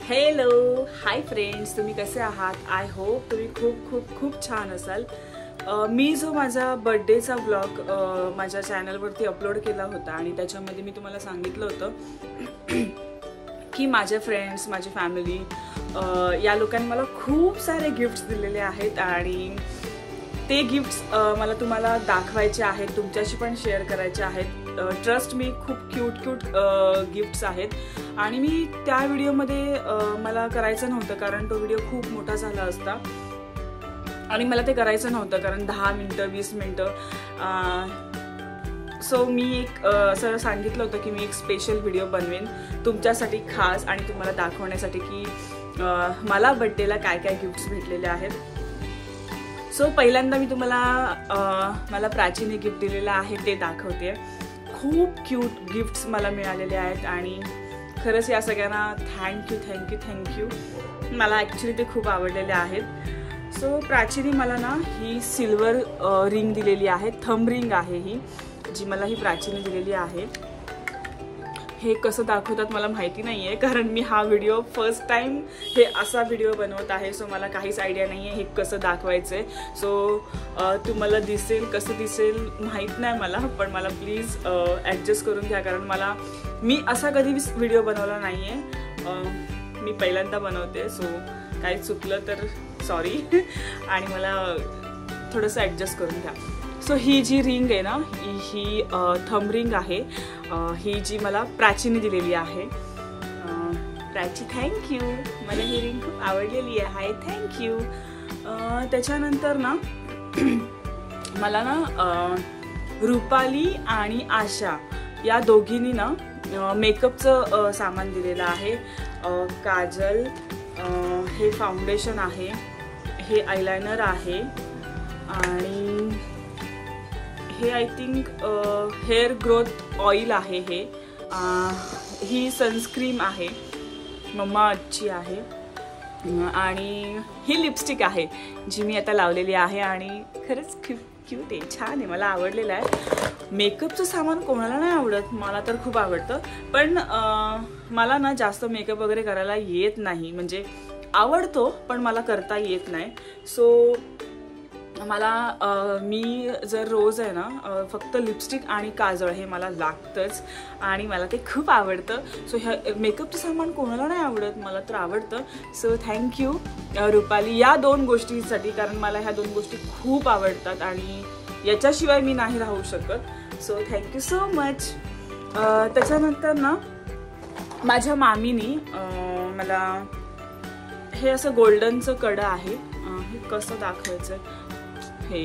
Hello hi friends, तुम्ही कसे आहात? आय होप तुम्ही खूप खूप खूप छान असाल। मी जो माझा बर्थडेचा ब्लॉग माझ्या चॅनलवरती अपलोड केला होता आणि त्याच्यामध्ये मी तुम्हाला सांगितलं होतं की माझे फ्रेंड्स, माझी फॅमिली या लोकांनी मला खूप सारे गिफ्ट्स दिलेले आहेत आणि ते गिफ्ट्स मला तुम्हाला दाखवायचे आहेत, तुमच्याशी पण शेअर करायचे आहेत। ट्रस्ट मी, खूप क्यूट गिफ्ट्स आहेत आणि मी त्या व्हिडिओमध्ये मला करायचं नव्हतं कारण तो व्हिडिओ खूप मोठा झाला असता आणि मला ते करायचं नव्हतं कारण 10 मिनिटं 20 मिनिटं। सो मी एक असं सांगितलं होतं की मी एक स्पेशल व्हिडिओ बनवेन तुमच्यासाठी खास आणि तुम्हाला दाखवण्यासाठी की मला बर्थडेला काय काय गिफ्ट्स भेटलेले आहेत। सो पहिल्यांदा मी तुम्हाला मला प्राचीने गिफ्ट दिलेलं आहे ते दाखवते। खूप क्यूट गिफ्ट्स मला मिळालेले आहेत आणि खरंच या सगळ्यांना थँक्यू। मला ॲक्च्युली ते खूप आवडलेले आहेत। सो प्राचीने मला ना ही सिल्वर रिंग दिलेली आहे, थंब रिंग आहे ही, जी मला ही प्राचीने दिलेली आहे। हे कसं दाखवतात मला माहिती नाही आहे कारण मी हा व्हिडिओ फर्स्ट टाइम हे असा व्हिडिओ बनवत आहे। सो मला काहीच आयडिया नाही आहे हे कसं दाखवायचं आहे। सो तुम्हाला दिसेल कसं दिसेल माहीत नाही मला, पण मला प्लीज ॲडजस्ट करून घ्या कारण मी असा कधी व्हिडिओ बनवला नाही आहे, मी पहिल्यांदा बनवते। सो काही चुकलं तर सॉरी आणि मला थोडंसं ॲडजस्ट करून घ्या। सो ही जी रिंग आहे ना ही थंब रिंग आहे, ही जी मला प्राचीने दिलेली आहे। प्राची थँक्यू, मला ही रिंग खूप आवडलेली आहे, थँक्यू। त्याच्यानंतर ना मला ना रुपाली आणि आशा या दोघींनी ना मेकअपचं सामान दिलेलं आहे। काजल, हे फाउंडेशन आहे, हे आयलायनर आहे आणि हे I think hair growth oil आहे। ही सनस्क्रीम आहे, मम्मा अच्छी आहे आणि ही लिपस्टिक आहे जी मी आता लावलेली आहे आणि खरंच खूप क्यूट आहे, छान आहे, मला आवडलेलं आहे। मेकअपचं सामान कोणाला नाही आवडत, मला तर खूप आवडतं, पण मला ना जास्त मेकअप वगैरे करायला येत नाही, म्हणजे आवडतो पण मला करता येत नाही। सो मला मी जर रोज आहे ना फक्त लिपस्टिक आणि काजळ हे मला लागतंच आणि मला ते खूप आवडतं। सो ह्या मेकअपचं सामान कोणाला नाही आवडत, मला तर आवडतं। सो थँक्यू रुपाली या दोन गोष्टींसाठी, कारण मला ह्या दोन गोष्टी खूप आवडतात आणि याच्याशिवाय मी नाही राहू शकत। So thank you so much. त्याच्यानंतर ना माझ्या मामीनी मला हे असं गोल्डनचं कडं आहे, हे कसं दाखवायचं हे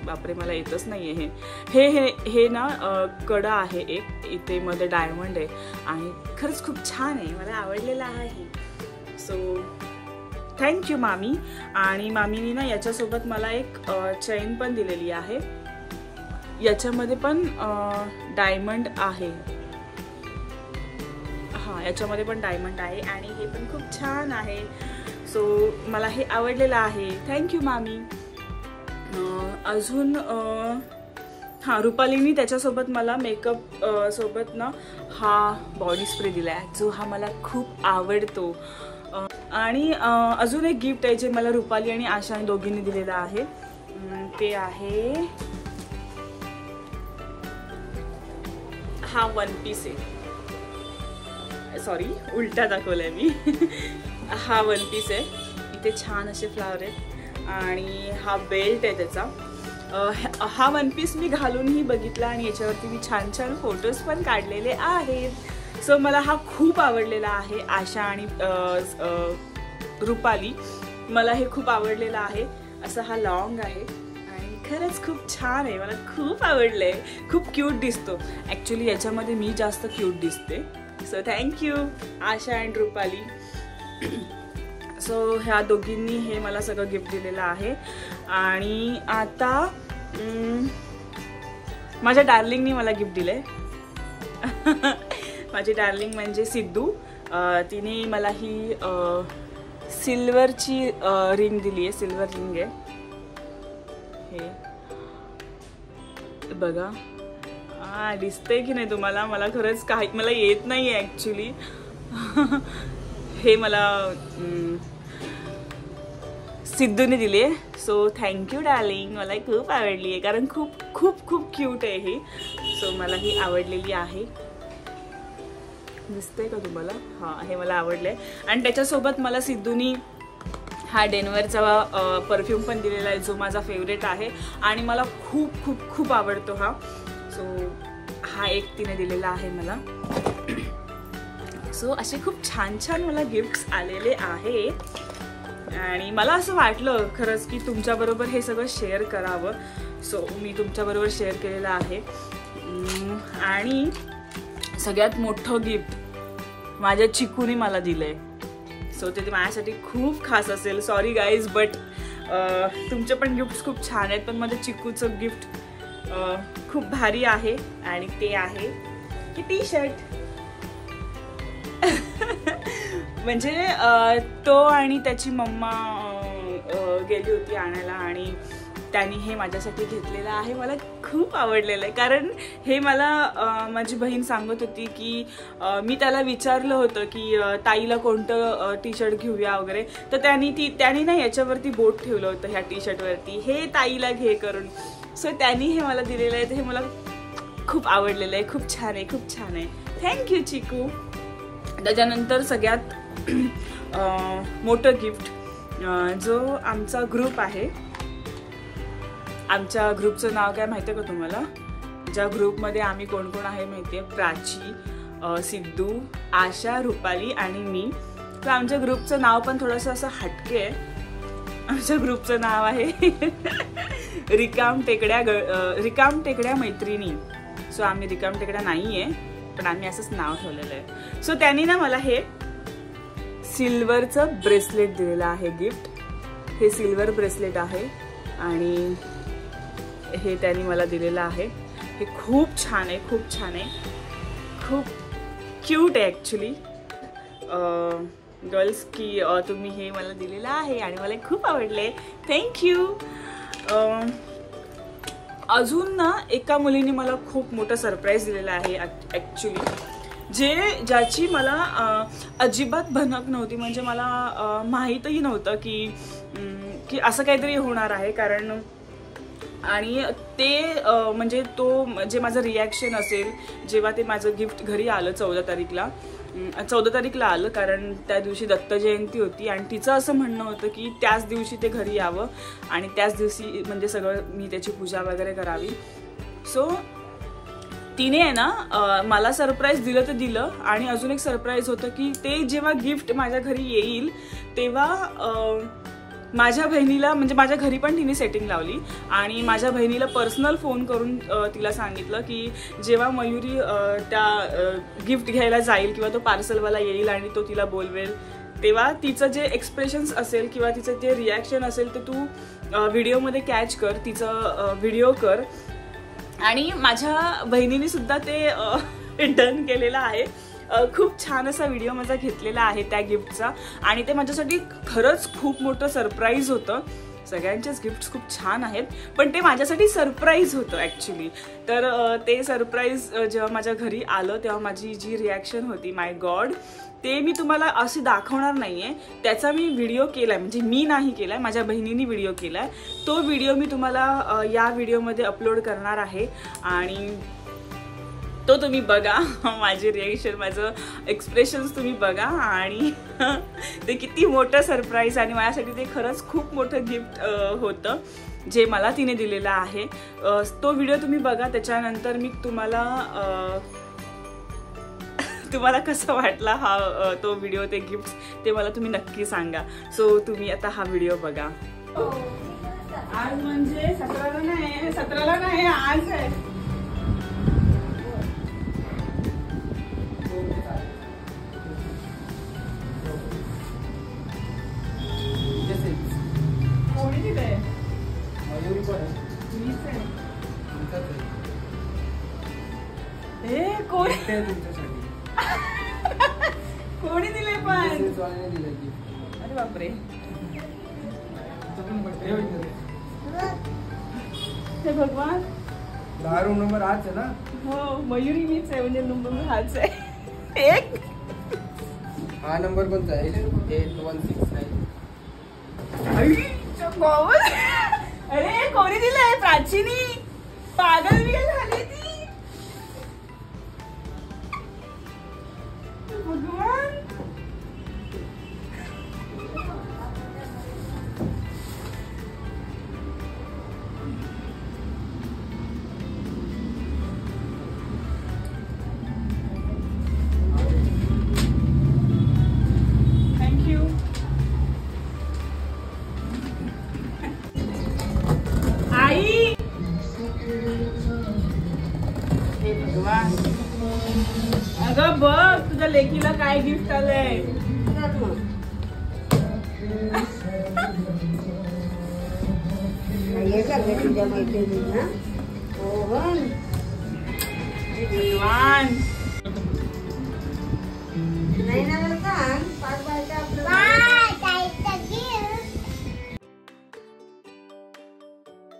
बापरे मला येतच नाही आहे। हे ना कडा आहे एक, इथे मध्ये डायमंड आहे आणि खरंच खूप छान आहे, मला आवडलेलं आहे। सो थँक्यू मामी। आणि मामीनी ना याच्यासोबत मला एक चेन पण दिलेली आहे, याच्यामध्ये पण डायमंड आहे, हां याच्यामध्ये पण डायमंड आहे आणि हे पण खूप छान आहे। सो मला हे आवडलेलं आहे, थँक्यू मामी। अजून हां रुपालीनी त्याच्यासोबत मला मेकअप सोबत ना हा बॉडी स्प्रे दिला आहे जो हा मला खूप आवडतो। आणि अजून एक गिफ्ट आहे जे मला रुपाली आणि आशा दोघींनी दिलेलं आहे, ते आहे हा वन पीस आहे, सॉरी उलटा दाखवलाय मी हा वन पीस आहे, इथे छान असे फ्लावर आहेत आणि हा बेल्ट आहे त्याचा। हा वन पीस मी घालूनही बघितला आणि याच्यावरती मी छान छान फोटोज पण काढलेले आहेत। सो मला हा खूप आवडलेला आहे। आशा आणि रुपाली मला हे खूप आवडलेलं आहे, असं हा लॉंग आहे आणि खरंच खूप छान आहे, मला खूप आवडलंय, खूप क्यूट दिसतो। ॲक्च्युली याच्यामध्ये मी जास्त क्यूट दिसते। So thank you Asha and Rupali. So ह्या दोघींनी हे मला सगळं गिफ्ट दिलेलं आहे। आणि आता माझ्या डार्लिंगनी मला गिफ्ट दिलंय माझी डार्लिंग म्हणजे सिद्धू, तिने मला ही सिल्वरची रिंग दिली आहे, सिल्वर रिंग आहे, हे बघा दिसते की नाही तुम्हाला? मला खरंच काही मला येत नाही आहे ॲक्च्युली हे मला सिद्धूने दिली आहे. सो थँक्यू डार्लिंग, मला खूप आवडली आहे कारण खूप खूप खूप क्यूट आहे ही. सो मला ही आवडलेली आहे. दिसतंय का तुम्हाला? हां, हे मला आवडलं आहे. आणि त्याच्यासोबत मला सिद्धूनी हा डेन्व्हरचा परफ्यूम पण दिलेला आहे जो माझा फेवरेट आहे आणि मला खूप खूप खूप आवडतो हा. सो हा एक तिने दिलेला आहे मला. सो असे खूप छान छान मला गिफ्ट्स आलेले आहेत आणि मला असं वाटलं खरंच की तुमच्याबरोबर हे सगळं शेअर करावं. सो मी तुमच्याबरोबर शेअर केलेलं आहे. आणि सगळ्यात मोठं गिफ्ट माझ्या चिकूने मला दिलं आहे. सो ते माझ्यासाठी खूप खास असेल. सॉरी गाईज, बट तुमचे पण गिफ्ट्स खूप छान आहेत, पण माझ्या चिकूचं गिफ्ट खूप भारी आहे आणि ते आहे की टी शर्ट. म्हणजे तो आणि त्याची मम्मा गेली होती आणायला आणि त्यांनी हे माझ्यासाठी घेतलेलं आहे. मला खूप आवडलेलं आहे कारण हे मला माझी बहीण सांगत होती की मी त्याला विचारलं होतं की ताईला कोणतं टी शर्ट घेऊया वगैरे, तर त्यांनी ना याच्यावरती बोट ठेवलं होतं ह्या टी शर्टवरती, हे ताईला घे करून. सो त्यांनी हे मला दिलेलं आहे. हे मला खूप आवडलेलं आहे. खूप छान आहे, खूप छान आहे. थँक्यू चिकू. त्याच्यानंतर सगळ्यात मोठं गिफ्ट जो आमचा ग्रुप आहे, आमच्या ग्रुपचं नाव काय माहिती आहे का तुम्हाला? ज्या ग्रुपमध्ये आम्ही कोण कोण आहे माहिती आहे? प्राची, सिद्धू, आशा, रुपाली आणि मी. तर आमच्या ग्रुपचं नाव पण थोडंसं असं हटके आहे. आमच्या ग्रुपचं नाव आहे रिकाम टेकड्या मैत्रिणी. सो आम्ही रिकाम टेकड्या नाही आहे, पण आम्ही असंच नाव ठेवलेलं आहे. सो त्यांनी ना मला हे सिल्वरचं ब्रेसलेट दिलेलं आहे गिफ्ट. हे सिल्वर ब्रेसलेट आहे आणि हे त्यांनी मला दिलेलं आहे. हे खूप छान आहे, खूप छान आहे, खूप क्यूट आहे ॲक्च्युली. गर्ल्स की तुम्ही हे मला दिलेलं आहे आणि मला खूप आवडले. थँक्यू. अजून ना एका मुलीने मला खूप मोठं सरप्राईज दिलेलं आहे ॲक्च्युली, ज्याची मला अजिबात भनक नव्हती. म्हणजे मला माहीतही नव्हतं की असं काहीतरी होणार आहे. कारण आणि ते म्हणजे जे माझं रिॲक्शन असेल जेव्हा ते माझं गिफ्ट घरी आलं 14 तारीखला आलं, कारण त्या दिवशी दत्त जयंती होती आणि तिचं असं म्हणणं होतं की त्याच दिवशी ते घरी यावं आणि त्याच दिवशी म्हणजे सगळं मी त्याची पूजा वगैरे करावी. सो तिने आहे ना मला सरप्राईज दिलं तर दिलं. आणि अजून एक सरप्राईज होतं की ते जेव्हा गिफ्ट माझ्या घरी येईल तेव्हा माझ्या बहिणीला, म्हणजे माझ्या घरी पण तिने सेटिंग लावली आणि माझ्या बहिणीला पर्सनल फोन करून तिला सांगितलं की जेव्हा मयुरी त्या गिफ्ट घ्यायला जाईल किंवा तो पार्सलवाला येईल आणि तो तिला बोलवेल तेव्हा तिचं जे एक्सप्रेशन्स असेल किंवा तिचं जे रिॲक्शन असेल ते तू व्हिडिओमध्ये कॅच कर, तिचं व्हिडिओ कर. आणि माझ्या बहिणीने सुद्धा ते डन केलेलं आहे. खूप छान असा व्हिडिओ माझा घेतलेला आहे त्या गिफ्टचा आणि ते माझ्यासाठी खरंच खूप मोठं सरप्राईज होतं. सगळ्यांचेच गिफ्ट्स खूप छान आहेत, पण ते माझ्यासाठी सरप्राईज होतं ॲक्च्युली. तर ते सरप्राईज जेव्हा माझ्या घरी आलं तेव्हा माझी जी रिॲक्शन होती, माय गॉड, ते मी तुम्हाला अशी दाखवणार नाही आहे. त्याचा मी व्हिडिओ केला आहे, म्हणजे मी नाही केला आहे, माझ्या बहिणीने व्हिडिओ केला आहे. तो व्हिडिओ मी तुम्हाला या व्हिडिओमध्ये अपलोड करणार आहे आणि तो तुम्ही बघा. माझी रिॲक्शन, माझं एक्सप्रेशन्स तुम्ही बघा आणि ते किती मोठं सरप्राईज आणि माझ्यासाठी ते खरंच खूप मोठं गिफ्ट होतं जे मला तिने दिलेलं आहे. तो व्हिडिओ तुम्ही बघा. त्याच्यानंतर मी तुम्हाला कसं वाटला तो व्हिडिओ, ते गिफ्ट ते मला तुम्ही नक्की सांगा. सो तुम्ही आता हा व्हिडिओ बघा. आज म्हणजे 17ला नाही आज आहे. कोणी दिले पण? अरे बापरे. हे भगवान. 10 रूम नंबर हाच आहे ना? हो, मयुरी मीच आहे, म्हणजे नंबर हाच आहे. एक हा नंबर कोणता आहे? 8169. अरे कोणी दिलंय? प्राचीनी पागल बिगल झाली ती. भगवान. थँक्यू. आई. हे भगवान. अगं बघ तुझ्या लेकीला काय गिफ्ट आलंय. तुझ्या मैत्रिणींना भगवान. नाही ना मला सांग पाच बायका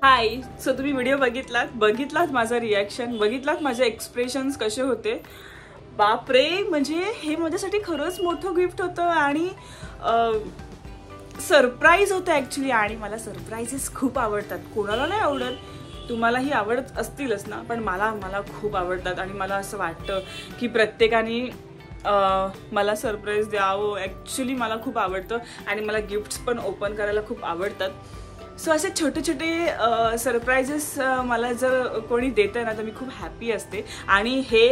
हाय. सो तुम्ही व्हिडिओ बघितलात माझा रिॲक्शन, बघितलात माझे एक्सप्रेशन्स कसे होते. बापरे, म्हणजे हे माझ्यासाठी खरंच मोठं गिफ्ट होतं आणि सरप्राईज होतं ॲक्च्युली. आणि मला सरप्राईजेस खूप आवडतात. कोणाला नाही आवडत, तुम्हालाही आवडत असतीलच ना, पण मला खूप आवडतात. आणि मला असं वाटतं की प्रत्येकाने मला सरप्राईज द्यावं. ॲक्च्युली मला खूप आवडतं आणि मला गिफ्ट्स पण ओपन करायला खूप आवडतात. सो असे छोटे छोटे सरप्राईजेस मला जर कोणी देतं ना तर मी खूप हॅपी असते. आणि हे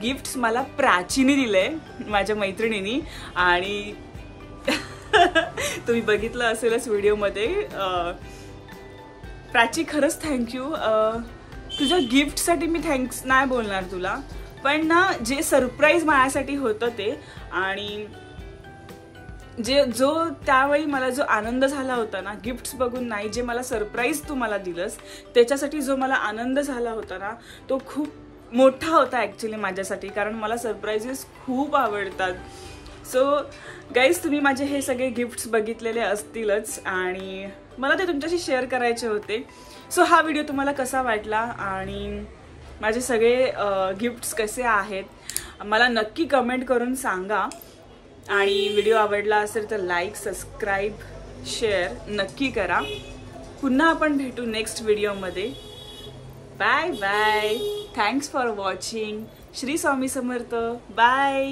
गिफ्ट्स मला प्राचीने दिले, माझ्या मैत्रिणींनी. आणि तुम्ही बघितलं असेलच व्हिडिओमध्ये. प्राची खरंच थँक्यू. तुझ्या गिफ्टसाठी मी थँक्स नाही बोलणार तुला, पण ना जे सरप्राईज माझ्यासाठी होतं ते, आणि जो त्यावेळी मला जो आनंद झाला होता ना, गिफ्ट्स बघून नाही, जे मला सरप्राईज तू मला दिलंस त्याच्यासाठी जो मला आनंद झाला होता ना, तो खूप मोठा होता ॲक्च्युली माझ्यासाठी, कारण मला सरप्राईजेस खूप आवडतात. सो गाईज, तुम्ही माझे हे सगळे गिफ्ट्स बघितलेले असतीलच आणि मला ते तुमच्याशी शेअर करायचे होते. सो हा व्हिडिओ तुम्हाला कसा वाटला आणि माझे सगळे गिफ्ट्स कसे आहेत मला नक्की कमेंट करून सांगा. आणि व्हिडिओ आवडला असेल तर लाईक, सबस्क्राईब, शेअर नक्की करा. पुन्हा आपण भेटू नेक्स्ट व्हिडिओमध्ये. Bye bye. Thanks for watching. Shri Swami Samarth. Bye.